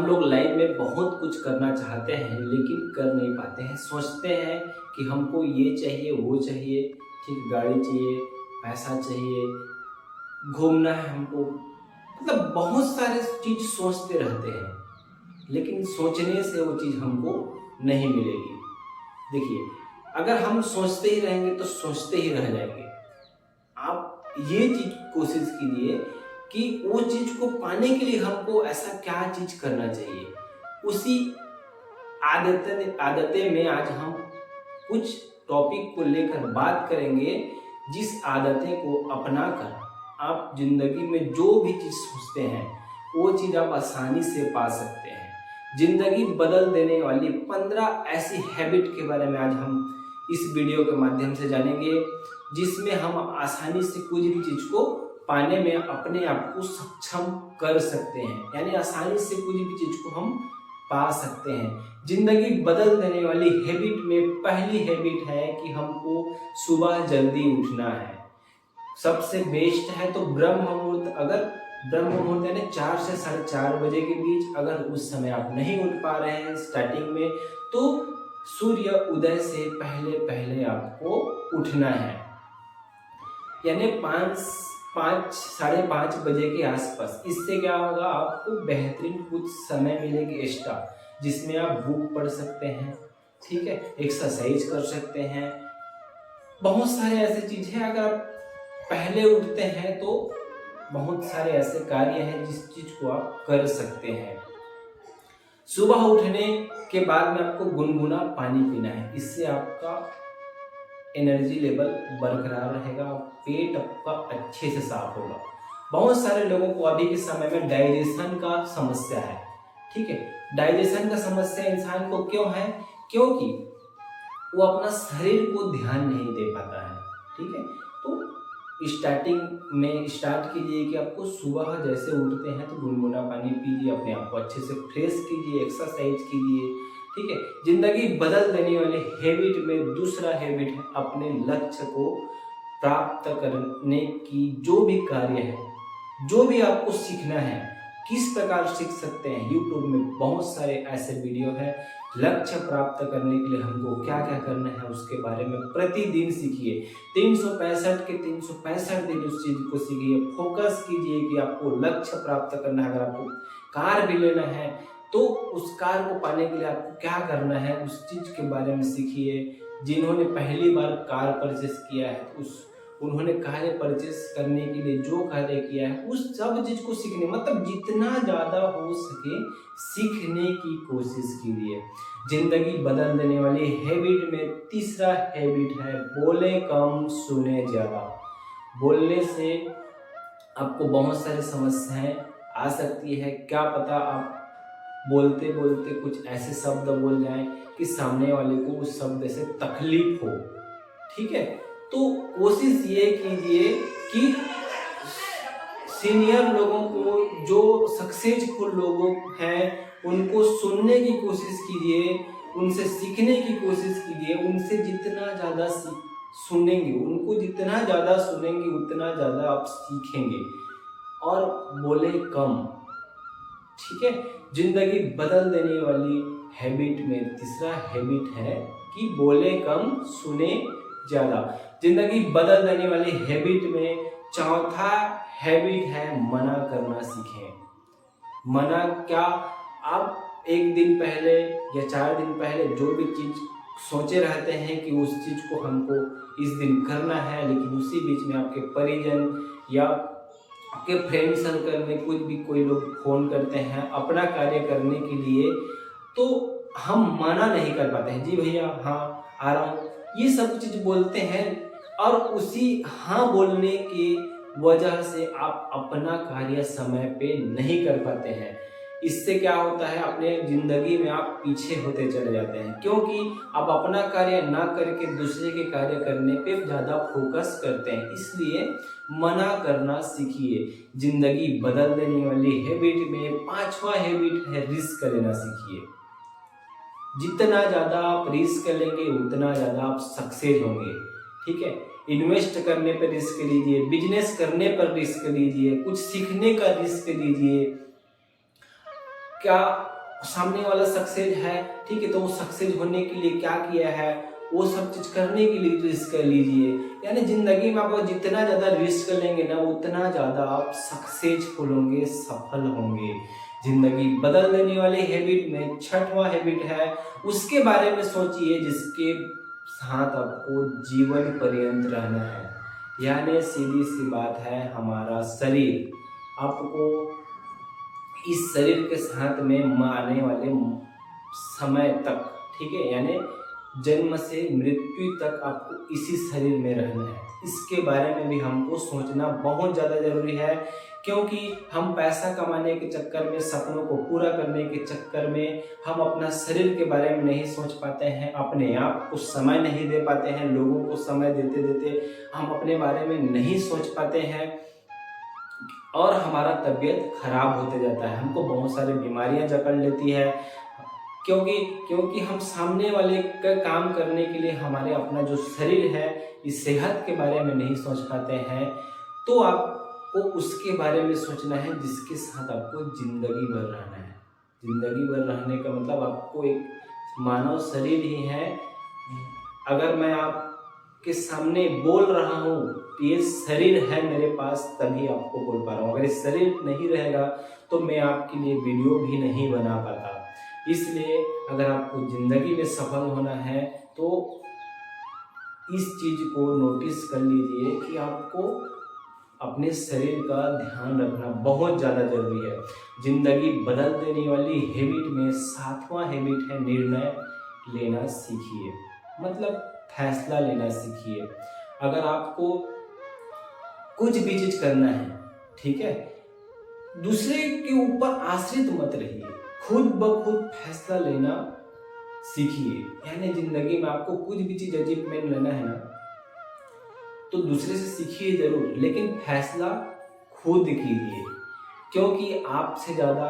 हम लोग लाइफ में बहुत कुछ करना चाहते हैं लेकिन कर नहीं पाते हैं। सोचते हैं कि हमको ये चाहिए वो चाहिए, ठीक, गाड़ी चाहिए, पैसा चाहिए, घूमना है हमको, मतलब बहुत सारे चीज़ सोचते रहते हैं लेकिन सोचने से वो चीज़ हमको नहीं मिलेगी। देखिए, अगर हम सोचते ही रहेंगे तो सोचते ही रह जाएंगे। आप ये चीज़ कोशिश कीजिए कि वो चीज़ को पाने के लिए हमको ऐसा क्या चीज़ करना चाहिए। उसी आदतें में आज हम कुछ टॉपिक को लेकर बात करेंगे, जिस आदतें को अपनाकर आप जिंदगी में जो भी चीज़ सोचते हैं वो चीज़ आप आसानी से पा सकते हैं। जिंदगी बदल देने वाली 15 ऐसी हैबिट के बारे में आज हम इस वीडियो के माध्यम से जानेंगे, जिसमें हम आसानी से कुछ भी चीज़ को पाने में अपने आप को सक्षम कर सकते हैं, यानी आसानी से कुछ भी चीज़ को हम पा सकते हैं। जिंदगी बदल देने वाली हैबिट में पहली हैबिट है कि हमको सुबह जल्दी उठना है। सबसे बेस्ट है तो ब्रह्म मुहूर्त, अगर ब्रह्म मुहूर्त यानी 4 से 4:30 बजे के बीच, अगर उस समय आप नहीं उठ पा रहे हैं स्टार्टिंग में, तो सूर्य उदय से पहले पहले आपको उठना है, यानी 5 साढ़े 5 बजे के आसपास। इससे क्या होगा, आपको बेहतरीन कुछ समय मिलेगी एक्स्ट्रा, जिसमें आप बुक पढ़ सकते हैं, ठीक है, एक्सरसाइज कर सकते हैं, बहुत सारे ऐसे चीज़ है। अगर आप पहले उठते हैं तो बहुत सारे ऐसे कार्य हैं जिस चीज़ को आप कर सकते हैं। सुबह उठने के बाद में आपको गुनगुना पानी पीना है, इससे आपका एनर्जी लेवल बरकरार रहेगा, पेट आपका अच्छे से साफ होगा। बहुत सारे लोगों को अभी के समय में डाइजेशन का समस्या है, ठीक है। डाइजेशन का समस्या इंसान को क्यों है? क्योंकि वो अपना शरीर को ध्यान नहीं दे पाता है, ठीक है। तो स्टार्टिंग में स्टार्ट कीजिए कि आपको सुबह जैसे उठते हैं तो गुनगुना पानी पीजिए, अपने आप को अच्छे से फ्रेश कीजिए, एक्सरसाइज कीजिए, ठीक है। जिंदगी बदल देने वाले हैबिट में दूसरा हैबिट है अपने लक्ष्य को प्राप्त करने की जो भी कार्य है, जो भी आपको सीखना है, किस प्रकार सीख सकते हैं। यूट्यूब में बहुत सारे ऐसे वीडियो हैं। लक्ष्य प्राप्त करने के लिए हमको क्या क्या करना है उसके बारे में प्रतिदिन सीखिए। 365 के 365 दिन उस चीज़ को सीखिए। फोकस कीजिए कि आपको लक्ष्य प्राप्त करना है। अगर आपको कार भी लेना है तो उस कार को पाने के लिए आपको क्या करना है, उस चीज़ के बारे में सीखिए। जिन्होंने पहली बार कार परचेस किया है उन्होंने कार्य परचेस करने के लिए जो कार्य किया है उस सब चीज को सीखने, मतलब जितना ज्यादा हो सके सीखने की कोशिश कीजिए। जिंदगी बदल देने वाली हैबिट में तीसरा हैबिट है बोले कम सुने ज्यादा। बोलने से आपको बहुत सारी समस्याएं आ सकती है। क्या पता आप बोलते बोलते कुछ ऐसे शब्द बोल जाएं कि सामने वाले को उस शब्द से तकलीफ हो, ठीक है। तो कोशिश ये कीजिए कि सीनियर लोगों को, जो सक्सेसफुल लोग हैं, उनको सुनने की कोशिश कीजिए, उनसे सीखने की कोशिश कीजिए। उनसे जितना ज़्यादा सुनेंगे, उनको जितना ज़्यादा सुनेंगे उतना ज़्यादा आप सीखेंगे। और बोले कम, ठीक है। जिंदगी बदल देने वाली हैबिट में तीसरा हैबिट है कि बोले कम सुने ज़्यादा। जिंदगी बदल देने वाली हैबिट में चौथा हैबिट है मना करना सीखें। मना क्या, आप एक दिन पहले या 4 दिन पहले जो भी चीज़ सोचे रहते हैं कि उस चीज़ को हमको इस दिन करना है, लेकिन उसी बीच में आपके परिजन या आपके फ्रेंड सर्कल में कुछ भी कोई लोग फ़ोन करते हैं अपना कार्य करने के लिए, तो हम मना नहीं कर पाते हैं। जी भैया, हाँ आ रहा हूँ, ये सब चीज़ बोलते हैं। और उसी हाँ बोलने की वजह से आप अपना कार्य समय पे नहीं कर पाते हैं। इससे क्या होता है, अपने जिंदगी में आप पीछे होते चले जाते हैं, क्योंकि आप अपना कार्य ना करके दूसरे के कार्य करने पे ज़्यादा फोकस करते हैं। इसलिए मना करना सीखिए। जिंदगी बदल देने वाली हैबिट में 5वां हैबिट है रिस्क लेना सीखिए। जितना ज़्यादा आप रिस्क लेंगे उतना ज़्यादा आप सक्सेस होंगे, ठीक है। इन्वेस्ट करने पर रिस्क लीजिए, बिजनेस करने पर रिस्क लीजिए, कुछ सीखने का रिस्क लीजिए। क्या सामने वाला सक्सेस है, ठीक है, तो वो सक्सेस होने के लिए क्या किया है, वो सब चीज करने के लिए रिस्क कर लीजिए। यानी जिंदगी में आप जितना ज्यादा रिस्क लेंगे ना, उतना ज्यादा आप सक्सेसफुल होंगे, सफल होंगे। जिंदगी बदल देने वाली हैबिट में छठवां हैबिट है, उसके बारे में सोचिए जिसके साथ आपको जीवन पर्यंत रहना है। यानी सीधी सी बात है, हमारा शरीर। आपको इस शरीर के साथ में आने वाले समय तक, ठीक है, यानी जन्म से मृत्यु तक आपको इसी शरीर में रहना है। इसके बारे में भी हमको सोचना बहुत ज़्यादा जरूरी है, क्योंकि हम पैसा कमाने के चक्कर में, सपनों को पूरा करने के चक्कर में हम अपना शरीर के बारे में नहीं सोच पाते हैं, अपने आप को समय नहीं दे पाते हैं, लोगों को समय देते देते हम अपने बारे में नहीं सोच पाते हैं और हमारा तबीयत खराब होते जाता है। हमको बहुत सारी बीमारियां जकड़ लेती है, क्योंकि हम सामने वाले का काम करने के लिए हमारे अपना जो शरीर है, इस सेहत के बारे में नहीं सोच पाते हैं। तो आपको उसके बारे में सोचना है जिसके साथ आपको जिंदगी भर रहना है। जिंदगी भर रहने का मतलब आपको एक मानव शरीर ही है। अगर मैं आपके सामने बोल रहा हूँ, ये शरीर है मेरे पास, तभी आपको बोल पा रहा हूँ। अगर ये शरीर नहीं रहेगा तो मैं आपके लिए वीडियो भी नहीं बना पाता। इसलिए अगर आपको जिंदगी में सफल होना है तो इस चीज को नोटिस कर लीजिए कि आपको अपने शरीर का ध्यान रखना बहुत ज़्यादा जरूरी है। जिंदगी बदल देने वाली हैबिट में सातवां हैबिट है, निर्णय लेना सीखिए। मतलब फैसला लेना सीखिए। अगर आपको कुछ भी चीज करना है, ठीक है, दूसरे के ऊपर आश्रित मत रहिए, खुद ब खुद फैसला लेना सीखिए। यानी जिंदगी में आपको कुछ भी चीज अचीवमेंट लेना है ना, तो दूसरे से सीखिए जरूर, लेकिन फैसला खुद कीजिए, क्योंकि आपसे ज्यादा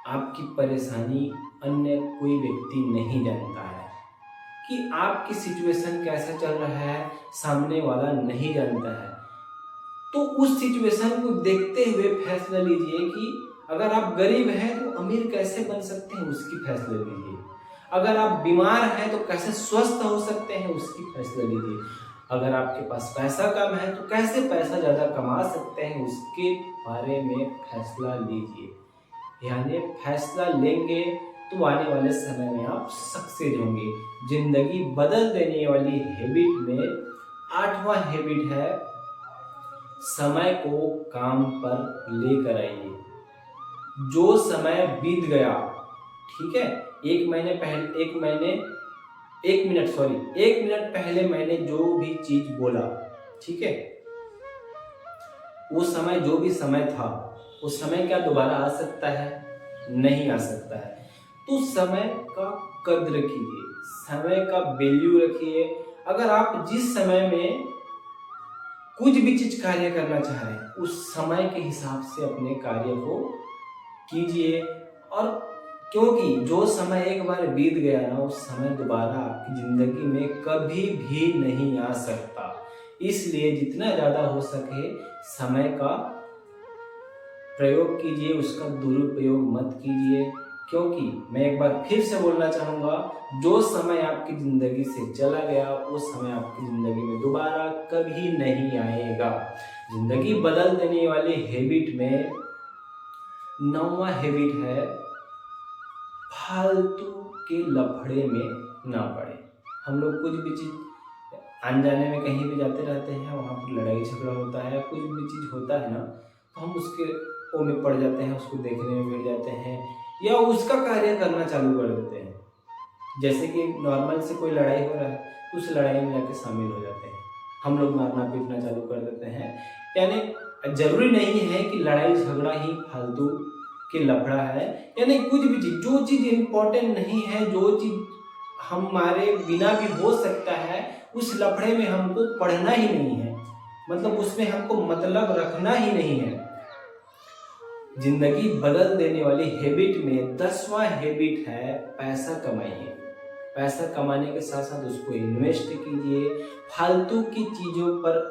आपकी परेशानी अन्य कोई व्यक्ति नहीं जानता है। कि आपकी सिचुएशन कैसा चल रहा है, सामने वाला नहीं जानता है। तो उस सिचुएशन को देखते हुए फैसला लीजिए कि अगर आप गरीब हैं तो अमीर कैसे बन सकते हैं, उसकी फैसला लीजिए। अगर आप बीमार हैं तो कैसे स्वस्थ हो सकते हैं, उसकी फैसला लीजिए। अगर आपके पास पैसा कम है तो कैसे पैसा ज्यादा कमा सकते हैं, उसके बारे में फैसला लीजिए। यानी फैसला लेंगे तो आने वाले समय में आप सक्सेस होंगे। जिंदगी बदल देने वाली हैबिट में आठवां हैबिट है, समय को काम पर लेकर आइए। जो समय बीत गया, ठीक है, एक मिनट पहले मैंने जो भी चीज बोला, ठीक है, वो समय, जो भी समय था, वो समय क्या दोबारा आ सकता है? नहीं आ सकता है। तो समय का कद्र कीजिए, समय का वैल्यू रखिए। अगर आप जिस समय में कुछ भी चीज कार्य करना चाह रहे हैं, उस समय के हिसाब से अपने कार्य को कीजिए। और क्योंकि जो समय एक बार बीत गया ना, उस समय दोबारा आपकी जिंदगी में कभी भी नहीं आ सकता। इसलिए जितना ज्यादा हो सके समय का प्रयोग कीजिए, उसका दुरुपयोग मत कीजिए। क्योंकि मैं एक बार फिर से बोलना चाहूंगा, जो समय आपकी जिंदगी से चला गया, वो समय आपकी जिंदगी में दोबारा कभी नहीं आएगा। जिंदगी बदल देने वाली हैबिट में नौवां हैबिट है, फालतू के लफड़े में ना पड़े। हम लोग कुछ भी चीज अनजाने में कहीं भी जाते रहते हैं, वहाँ पर लड़ाई झगड़ा होता है, कुछ भी चीज होता है ना, तो हम उसके ओ में पड़ जाते हैं, उसको देखने में बैठ जाते हैं या उसका कार्य करना चालू कर देते हैं। जैसे कि नॉर्मल से कोई लड़ाई हो रहा है, उस लड़ाई में जाके शामिल हो जाते हैं, हम लोग मारना पीटना चालू कर देते हैं। यानी जरूरी नहीं है कि लड़ाई झगड़ा ही फालतू के लफड़ा है। यानी कुछ भी चीज, जो चीज इम्पोर्टेंट नहीं है, जो चीज हमारे बिना भी हो सकता है, उस लफड़े में हमको पढ़ना ही नहीं है। मतलब उसमें हमको मतलब रखना ही नहीं है। जिंदगी बदल देने वाली हैबिट में 10वां हैबिट है, पैसा कमाइए। पैसा कमाने के साथ साथ उसको इन्वेस्ट कीजिए। फालतू की चीजों पर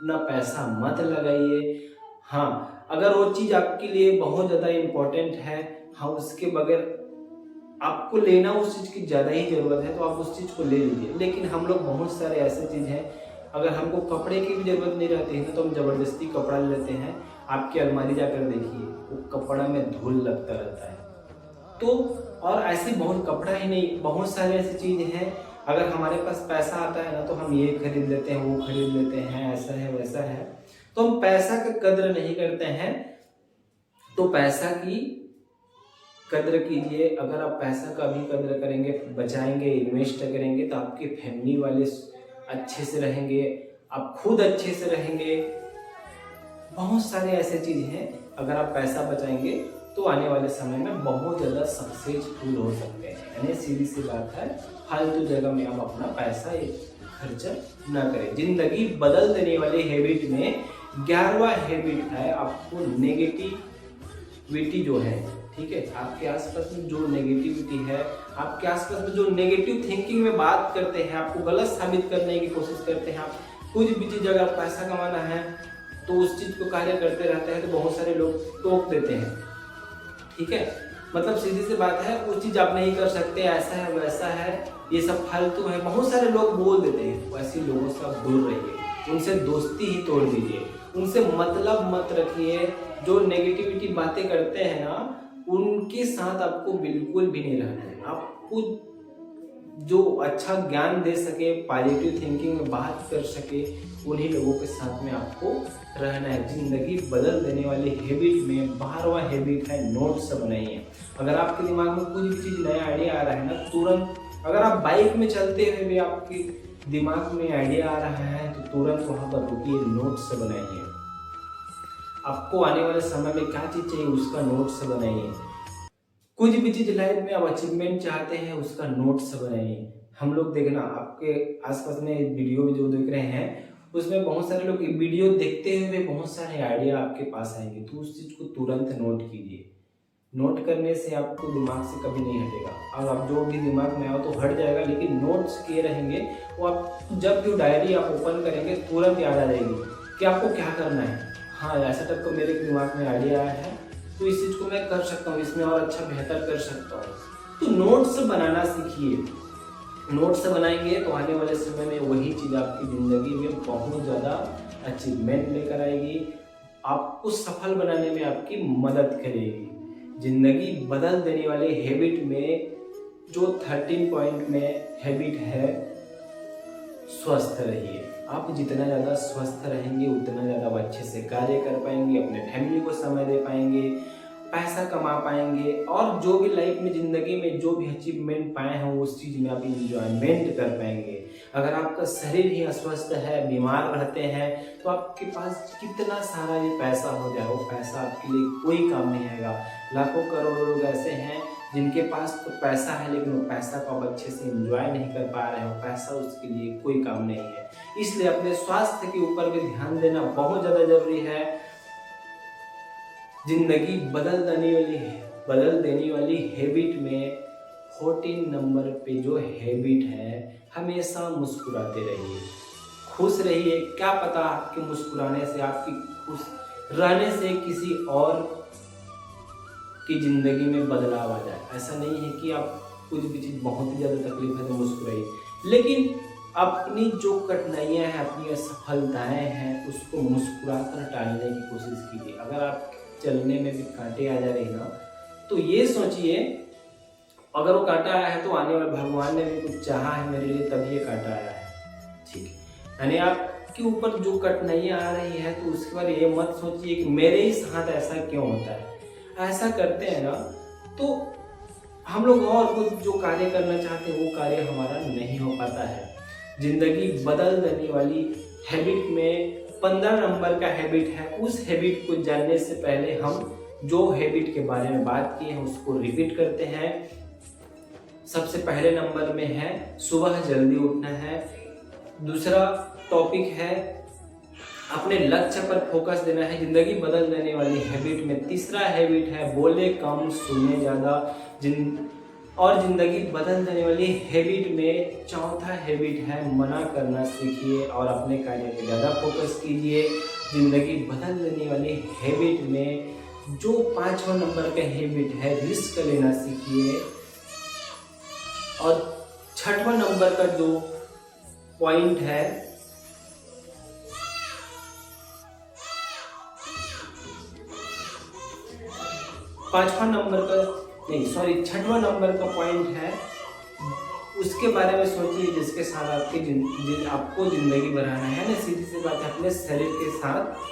ना पैसा मत लगाइए। हाँ, अगर वो चीज आपके लिए बहुत ज्यादा इम्पोर्टेंट है हाँ उसके बगैर आपको लेना उस चीज़ की ज़्यादा ही ज़रूरत है तो आप उस चीज़ को ले लीजिए। लेकिन हम लोग बहुत सारे ऐसे चीज़ हैं, अगर हमको कपड़े की भी ज़रूरत नहीं रहती है तो हम ज़बरदस्ती कपड़ा ले लेते हैं। आपकी अलमारी जाकर देखिए, वो कपड़ा में धूल लगता रहता है। तो और ऐसे बहुत कपड़ा ही नहीं, बहुत सारे ऐसी चीज़ें हैं, अगर हमारे पास पैसा आता है ना तो हम ये खरीद लेते हैं, वो खरीद लेते हैं, ऐसा है वैसा है, तो हम पैसा का कद्र नहीं करते हैं। तो पैसा की कद्र कीजिए। अगर आप पैसा का भी कद्र करेंगे, बचाएंगे, इन्वेस्ट करेंगे तो आपके फैमिली वाले अच्छे से रहेंगे, आप खुद अच्छे से रहेंगे। बहुत सारे ऐसे चीज़ हैं, अगर आप पैसा बचाएंगे तो आने वाले समय में बहुत ज़्यादा सक्सेसफुल हो सकते हैं। यानी सीधी सी बात है, फालतू जगह में आप अपना पैसा खर्चा ना करें। जिंदगी बदल देने वाली हैबिट में 11वां हैबिट है आपको नेगेटिविटी जो है, ठीक है, आपके आसपास में जो नेगेटिविटी है, आपके आसपास में जो नेगेटिव थिंकिंग में बात करते हैं, आपको गलत साबित करने की कोशिश करते हैं। आप कुछ भी चीज़ अगर पैसा कमाना है तो उस चीज़ को कार्य करते रहते हैं तो बहुत सारे लोग टोक देते हैं, ठीक है। मतलब सीधी सी बात है, वो चीज़ आप नहीं कर सकते, ऐसा है वैसा है, ये सब फालतू है, बहुत सारे लोग बोल देते हैं। वैसे लोगों से आप दूर रहिए, उनसे दोस्ती ही तोड़ दीजिए, उनसे मतलब मत रखिए। जो नेगेटिविटी बातें करते हैं ना, उनके साथ आपको बिल्कुल भी नहीं रहना है। आपको जो अच्छा ज्ञान दे सके, पॉजिटिव थिंकिंग में बात कर सके, उन्हीं लोगों के साथ में आपको रहना है। जिंदगी बदल देने वाली हैबिट में 12वां हैबिट है नोट्स बनाइए। अगर आपके दिमाग में कोई भी चीज़ नया आइडिया आ रहा है ना, तुरंत, अगर आप बाइक में चलते हुए भी आपके दिमाग में आइडिया आ रहा है तो तुरंत वहाँ पर रुकिए, नोट्स बनाइए। आपको आने वाले समय में क्या चीज़ चाहिए उसका नोट्स बनाइए। कुछ भी चीज़ लाइफ में आप अचीवमेंट चाहते हैं उसका नोट्स बनाइए। हम लोग देखना, आपके आसपास में वीडियो जो देख रहे हैं उसमें बहुत सारे लोग वीडियो देखते हुए बहुत सारे आइडिया आपके पास आएंगे, तो उस चीज़ को तुरंत नोट कीजिए। नोट करने से आपको दिमाग से कभी नहीं हटेगा। अब आप जो भी दिमाग में आओ तो हट जाएगा, लेकिन नोट्स किए रहेंगे वो आप जब भी डायरी आप ओपन करेंगे तुरंत याद आ जाएगी कि आपको क्या करना है। हाँ, ऐसा तक तो मेरे दिमाग में आइडिया आया है तो इस चीज़ को मैं कर सकता हूँ, इसमें और अच्छा बेहतर कर सकता हूँ। तो नोट्स बनाना सीखिए। नोट्स बनाएंगे तो आने वाले समय में वही चीज़ आपकी ज़िंदगी में बहुत ज़्यादा अचीवमेंट लेकर आएगी, आपको सफल बनाने में आपकी मदद करेगी। ज़िंदगी बदल देने वाली हैबिट में जो 13 पॉइंट में हैबिट है, स्वस्थ रहिए। आप जितना ज़्यादा स्वस्थ रहेंगे उतना ज़्यादा आप अच्छे से कार्य कर पाएंगे, अपने फैमिली को समय दे पाएंगे, पैसा कमा पाएंगे और जो भी लाइफ में ज़िंदगी में जो भी अचीवमेंट पाए हैं उस चीज़ में आप इंजॉयमेंट कर पाएंगे। अगर आपका शरीर ही अस्वस्थ है, बीमार रहते हैं, तो आपके पास कितना सारा भी पैसा हो जाए, वो पैसा आपके लिए कोई काम नहीं आएगा। लाखों करोड़ों लोग ऐसे हैं जिनके पास तो पैसा है लेकिन वो पैसा को आप अच्छे से एंजॉय नहीं कर पा रहे हो, पैसा उसके लिए कोई काम नहीं है। इसलिए अपने स्वास्थ्य के ऊपर भी ध्यान देना बहुत ज़्यादा जरूरी है। जिंदगी बदल देने वाली हैबिट में 14 नंबर पे जो हैबिट है, हमेशा मुस्कुराते रहिए, खुश रहिए। क्या पता आपके मुस्कुराने से, आपकी खुश रहने से किसी और की ज़िंदगी में बदलाव आ जाए। ऐसा नहीं है कि आप कुछ भी चीज़ बहुत ही ज़्यादा तकलीफ है तो मुस्कुराइए, लेकिन अपनी जो कठिनाइयाँ हैं, अपनी असफलताएँ हैं, उसको मुस्कुराकर टालने की कोशिश कीजिए। अगर आप चलने में भी कांटे आ जा रहे हैं ना, तो ये सोचिए अगर वो कांटा आया है तो आने वाले भगवान ने भी कुछ चाहा है मेरे लिए, तभी ये कांटा आया है, ठीक है। यानी आपके ऊपर जो कठिनाइयाँ आ रही है तो उसके बाद ये मत सोचिए कि मेरे ही साथ ऐसा क्यों होता है। ऐसा करते हैं ना तो हम लोग और कुछ जो कार्य करना चाहते हैं वो कार्य हमारा नहीं हो पाता है। जिंदगी बदल देने वाली हैबिट में 15 नंबर का हैबिट है। उस हैबिट को जानने से पहले हम जो हैबिट के बारे में बात की है उसको रिपीट करते हैं। सबसे पहले नंबर में है सुबह जल्दी उठना है। दूसरा टॉपिक है अपने लक्ष्य पर फोकस देना है, जिंदगी बदल देने वाली हैबिट में। तीसरा हैबिट है बोले कम सुने ज़्यादा, और जिंदगी बदल देने वाली हैबिट में चौथा हैबिट है मना करना सीखिए और अपने कार्य पे ज़्यादा फोकस कीजिए। जिंदगी बदल देने वाली हैबिट में जो 5वां नंबर का हैबिट है, रिस्क लेना सीखिए। और 6वां नंबर का जो पॉइंट है, 6वां नंबर का पॉइंट है, उसके बारे में सोचिए जिसके साथ आपको जिंदगी बनाना है ना। सीधी सी बात है, अपने शरीर के साथ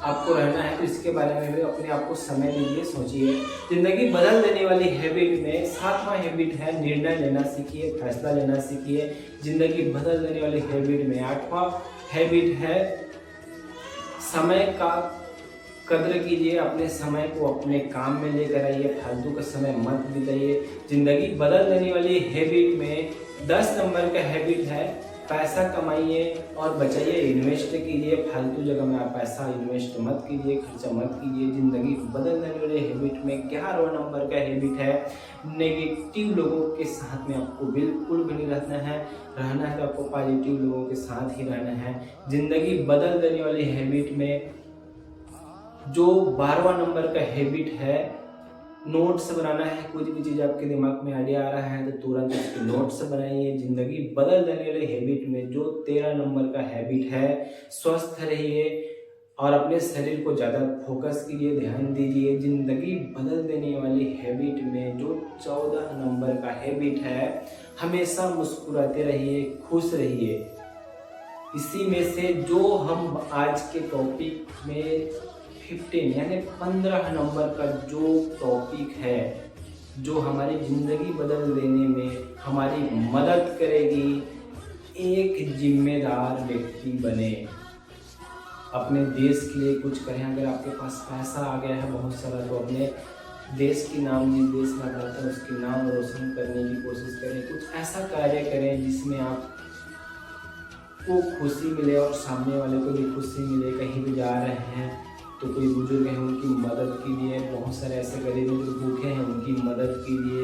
आपको रहना है, तो इसके बारे में भी अपने आप को समय दीजिए, सोचिए। जिंदगी बदल देने वाली हैबिट में 7वां हैबिट है, निर्णय लेना सीखिए, फैसला लेना सीखिए। जिंदगी बदल देने वाली हैबिट में 8वां हैबिट है, समय का कद्र कीजिए। अपने समय को अपने काम में लेकर आइए, फालतू का समय मत बिताइए। जिंदगी बदल देने वाली हैबिट में 10 नंबर का हैबिट है, पैसा कमाइए और बचाइए, इन्वेस्ट कीजिए। फालतू जगह में आप पैसा इन्वेस्ट मत कीजिए, खर्चा मत कीजिए। जिंदगी बदल देने वाले हैबिट में 11वां नंबर का हैबिट है, नेगेटिव लोगों के साथ में आपको बिल्कुल भी नहीं रहना है तो आपको पॉजिटिव लोगों के साथ ही रहना है। जिंदगी बदल देने वाली हैबिट में जो 12वां नंबर का हैबिट है, नोट्स बनाना है। कोई भी चीज़ आपके दिमाग में आइडिया आ रहा है तो तुरंत उसके नोट्स बनाइए। जिंदगी बदल देने वाले हैबिट में जो 13 नंबर का हैबिट है, स्वस्थ रहिए और अपने शरीर को ज़्यादा फोकस कीजिए, ध्यान दीजिए। जिंदगी बदल देने वाली हैबिट में जो 14 नंबर का हैबिट है, हमेशा मुस्कुराते रहिए, खुश रहिए। इसी में से जो हम आज के टॉपिक में 15 यानी 15 नंबर का जो टॉपिक है, जो हमारी ज़िंदगी बदल देने में हमारी मदद करेगी, एक जिम्मेदार व्यक्ति बने, अपने देश के लिए कुछ करें। अगर आपके पास पैसा आ गया है बहुत सारा, तो अपने देश की नाम, जिस देश में रहते हैं उसके नाम रोशन करने की कोशिश करें। कुछ ऐसा कार्य करें जिसमें आपको खुशी मिले और सामने वाले को भी खुशी मिले। कहीं भी जा रहे हैं तो कोई बुजुर्ग हैं उनकी मदद कीजिए, बहुत सारे ऐसे गरीब हैं जो भूखे हैं उनकी मदद कीजिए।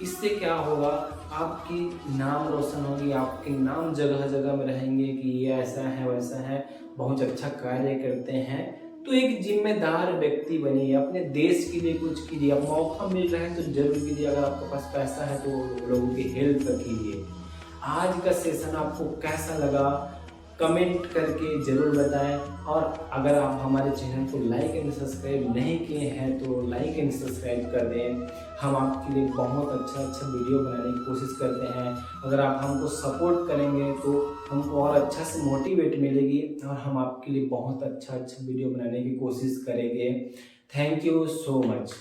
इससे क्या होगा, आपकी नाम रोशन होगी, आपके नाम जगह जगह में रहेंगे कि ये ऐसा है वैसा है, बहुत अच्छा कार्य करते हैं। तो एक जिम्मेदार व्यक्ति बनिए, अपने देश के लिए कुछ कीजिए। अब मौका मिल रहा है तो जरूर कीजिए। अगर आपके पास पैसा है तो लोगों की हेल्प कीजिए। आज का सेशन आपको कैसा लगा कमेंट करके ज़रूर बताएं। और अगर आप हमारे चैनल को लाइक एंड सब्सक्राइब नहीं किए हैं तो लाइक एंड सब्सक्राइब कर दें। हम आपके लिए बहुत अच्छा वीडियो बनाने की कोशिश करते हैं। अगर आप हमको सपोर्ट करेंगे तो हमको और अच्छा से मोटिवेट मिलेगी और हम आपके लिए बहुत अच्छा वीडियो बनाने की कोशिश करेंगे। Thank you so much.